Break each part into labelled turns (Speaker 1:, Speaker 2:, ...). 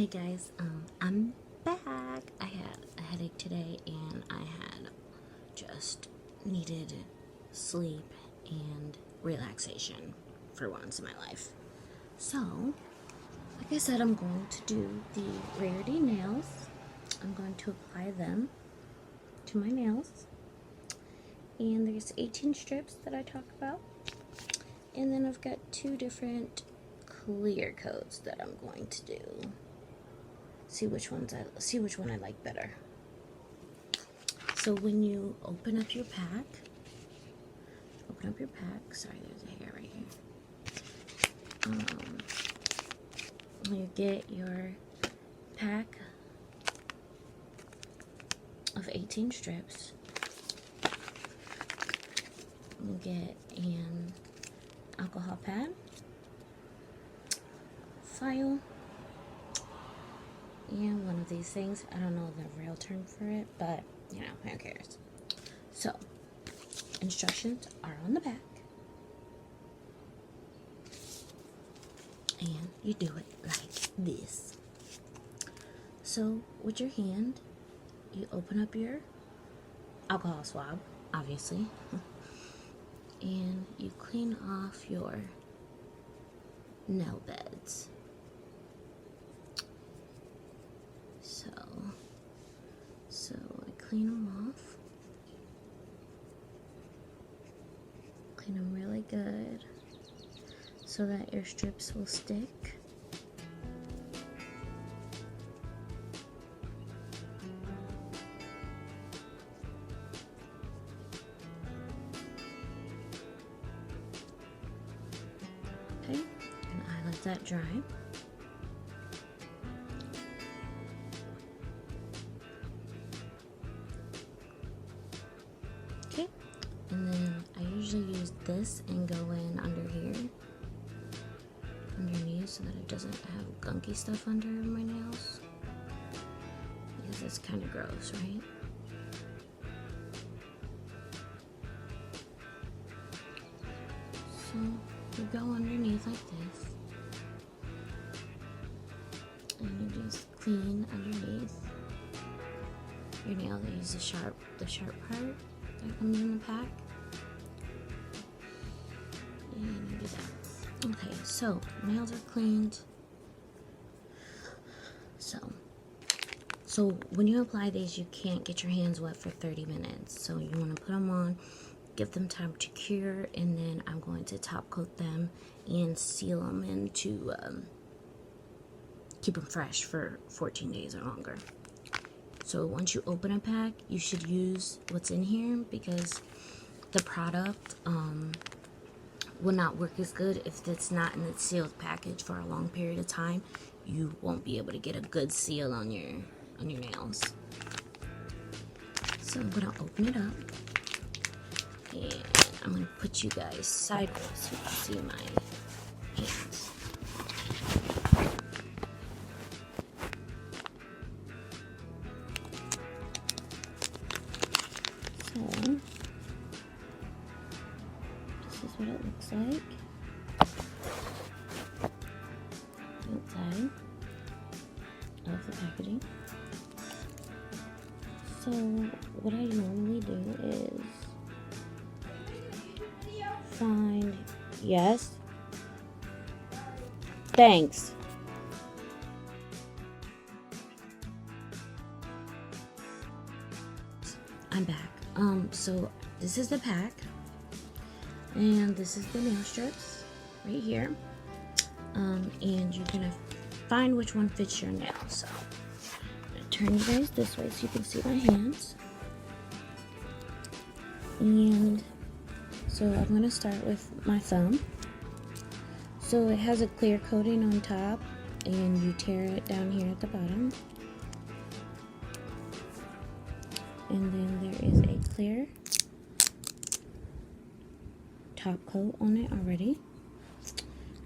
Speaker 1: Hey guys, I'm back. I had a headache today and I had just needed sleep and relaxation for once in my life. So, like I said, I'm going to do the Rarity Nails. I'm going to apply them to my nails. And there's 18 strips that I talk about. And then I've got two different clear coats that I'm going to do. See which one I like better. So when you open up your pack, sorry, there's a hair right here. You get your pack of 18 strips. You get an alcohol pad, file, and one of these things. I don't know the real term for it, but you know, who cares? So, instructions are on the back, and you do it like this. So, with your hand, you open up your alcohol swab, obviously, and you clean off your nail beds. So I clean them off. Clean them really good so that your strips will stick. Okay, and I let that dry. Okay, and then I usually use this and go in under here, underneath, so that it doesn't have gunky stuff under my nails, because it's kind of gross, right? So you go underneath like this, and you just clean underneath your nail. They use the sharp part that comes in the pack, and you do that. Okay, so nails are cleaned. So when you apply these, you can't get your hands wet for 30 minutes. So you want to put them on, give them time to cure, and then I'm going to top coat them and seal them in to keep them fresh for 14 days or longer. So once you open a pack, you should use what's in here, because the product will not work as good if it's not in the sealed package for a long period of time. You won't be able to get a good seal on your nails. So I'm gonna open it up, and I'm gonna put you guys sideways so you can see my hands. So this is what it looks like outside of the packaging. So what I normally do is find, yes, thanks. I'm back. So this is the pack, and this is the nail strips right here. And you're gonna find which one fits your nail. So I'm gonna turn you guys this way so you can see my hands. And so I'm gonna start with my thumb. So it has a clear coating on top, and you tear it down here at the bottom. And then there is a clear top coat on it already.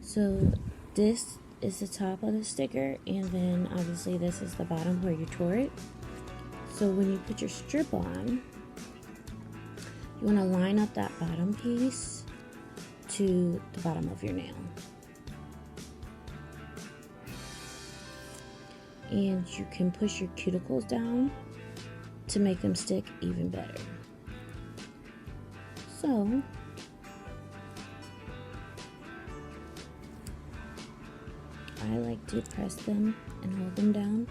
Speaker 1: So this is the top of the sticker, and then obviously this is the bottom where you tore it. So when you put your strip on, you want to line up that bottom piece to the bottom of your nail. and you can push your cuticles down to make them stick even better. So I like to press them and hold them down,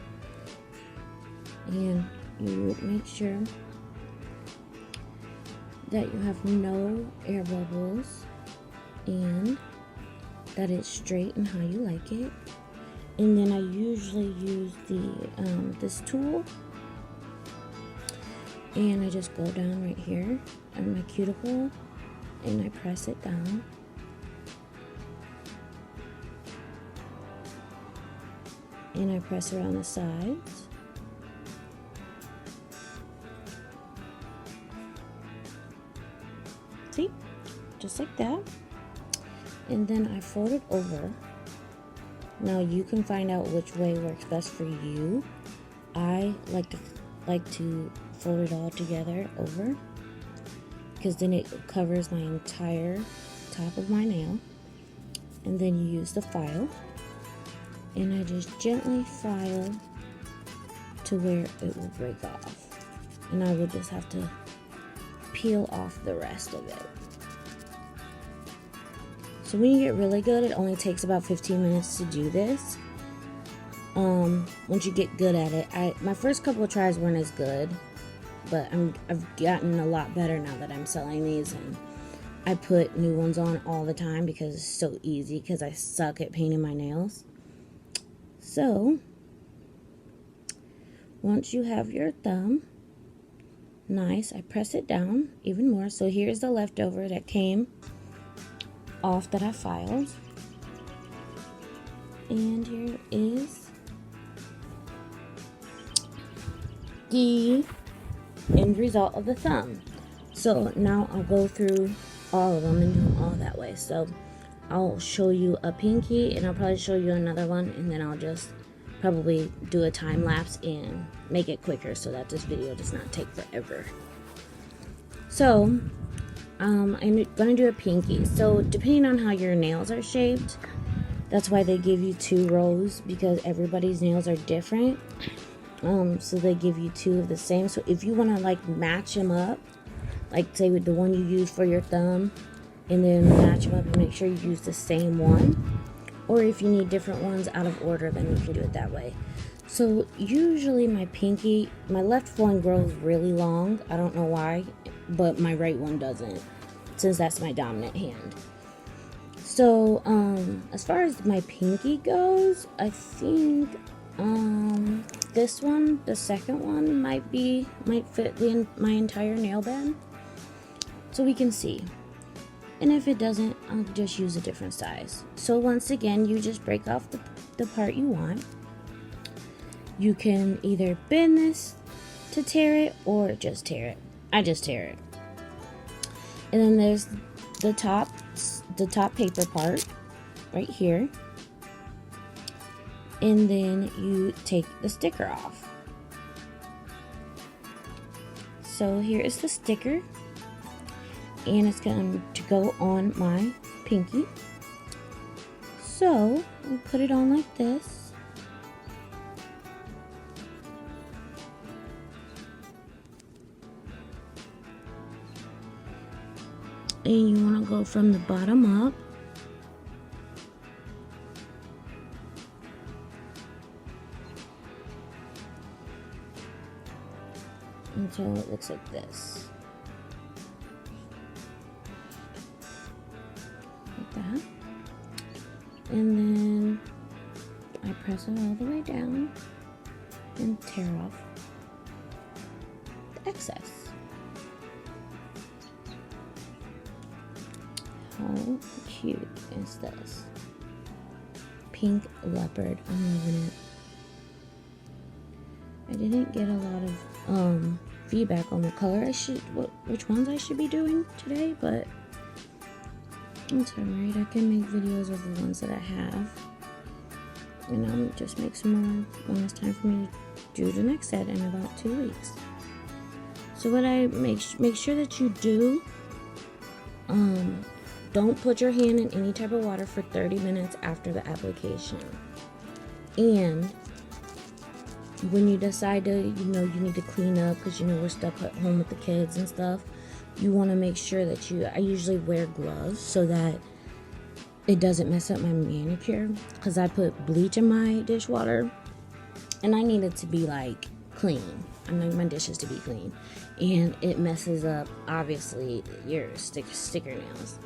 Speaker 1: and you make sure that you have no air bubbles and that it's straight and how you like it. And then I usually use the this tool, and I just go down right here on my cuticle and I press it down. And I press around the sides. See? Just like that. And then I fold it over. Now you can find out which way works best for you. I like to fold it all together over, because then it covers my entire top of my nail. And then you use the file, and I just gently file to where it will break off, and I will just have to peel off the rest of it. So when you get really good, it only takes about 15 minutes to do this. Once you get good at it, my first couple of tries weren't as good, but I've gotten a lot better now that I'm selling these, and I put new ones on all the time because it's so easy, because I suck at painting my nails. So once you have your thumb nice, I press it down even more. So here's the leftover that came off that I filed, and here is the end result of the thumb. So now I'll go through all of them and do them all that way. So I'll show you a pinky, and I'll probably show you another one, and then I'll just probably do a time lapse and make it quicker so that this video does not take forever. So I'm gonna do a pinky. So depending on how your nails are shaped, that's why they give you 2 rows, because everybody's nails are different. So they give you 2 of the same. So if you want to like match them up, like say with the one you use for your thumb, and then match them up and make sure you use the same one, or if you need different ones out of order, then you can do it that way. So usually my pinky, my left one grows really long. I don't know why, but my right one doesn't, since that's my dominant hand. So as far as my pinky goes, I think this one, the second one, might fit my entire nail bed. So we can see. And if it doesn't, I'll just use a different size. So once again, you just break off the part you want. You can either bend this to tear it, or just tear it. I just tear it. And then there's the top paper part right here. And then you take the sticker off. So here is the sticker, and it's going to go on my pinky. So I'll put it on like this. And you want to go from the bottom up. Until it looks like this. Like that. And then I press it all the way down and tear off the excess. How cute is this? Pink leopard. I'm loving it. I didn't get a lot of feedback on the color which ones I should be doing today, but it's alright. I can make videos of the ones that I have, and I'll just make some more when it's time for me to do the next set in about 2 weeks. So what I make sure that you do, don't put your hand in any type of water for 30 minutes after the application. And when you decide to, you need to clean up because we're stuck at home with the kids and stuff, you want to make sure that I usually wear gloves so that it doesn't mess up my manicure, because I put bleach in my dishwater and I need it to be like clean. I need my dishes to be clean, and it messes up obviously your sticker nails.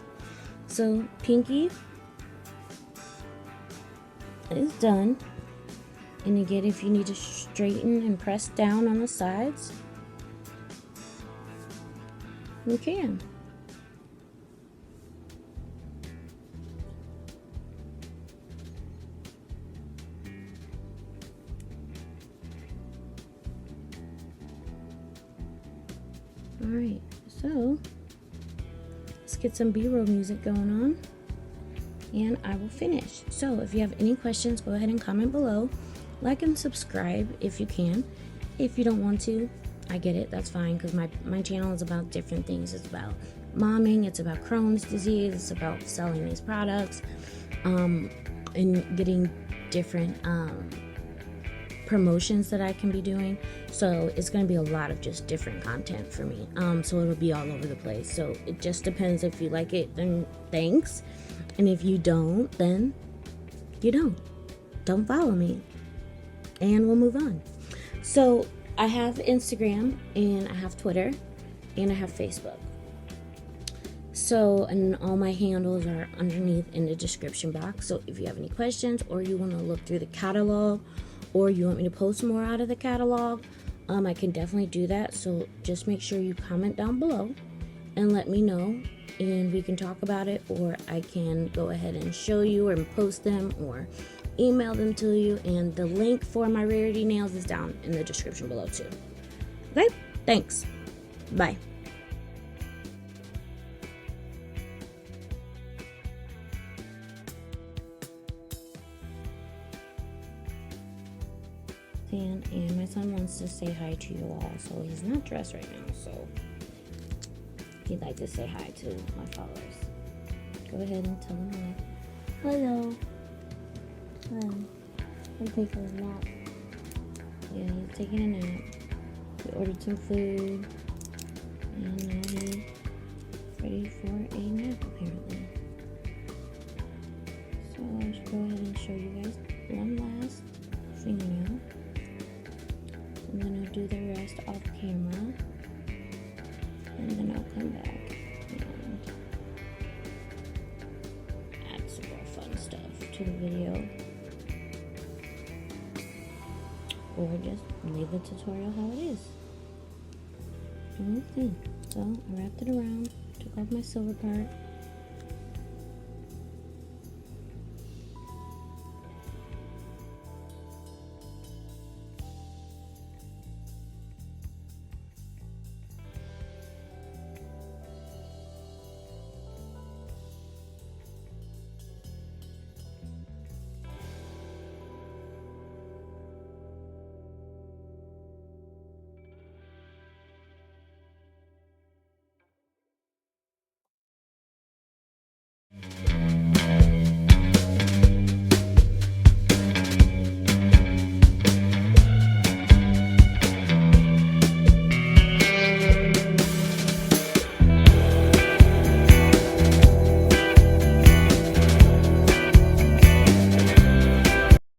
Speaker 1: So pinky is done, and again, if you need to straighten and press down on the sides, you can. Alright, so let's get some B-roll music going on, and I will finish. So if you have any questions, go ahead and comment below. Like and subscribe if you can. If you don't want to, I get it, that's fine, because my channel is about different things. It's about momming, it's about Crohn's disease, it's about selling these products, and getting different promotions that I can be doing. So it's going to be a lot of just different content for me. So it'll be all over the place. So it just depends. If you like it, then thanks. And if you don't, then you don't. Don't follow me. And we'll move on. So I have Instagram, and I have Twitter, and I have Facebook. So, and all my handles are underneath in the description box. So if you have any questions, or you want to look through the catalog, or you want me to post more out of the catalog, I can definitely do that. So just make sure you comment down below and let me know, and we can talk about it, or I can go ahead and show you or post them or email them to you. And the link for my Rarity Nails is down in the description below too. Okay, thanks, bye. And my son wants to say hi to you all, so he's not dressed right now, so he'd like to say hi to my followers. Go ahead and tell them hello. Hello. I'm taking a nap. Yeah, he's taking a nap. We ordered some food, and now he's ready for a nap apparently. So I should go ahead and show you guys one last fingernail. And then I'll do the rest off camera, and then I'll come back and add some more fun stuff to the video, or just leave the tutorial how it is. Okay, so I wrapped it around, took off my silver part,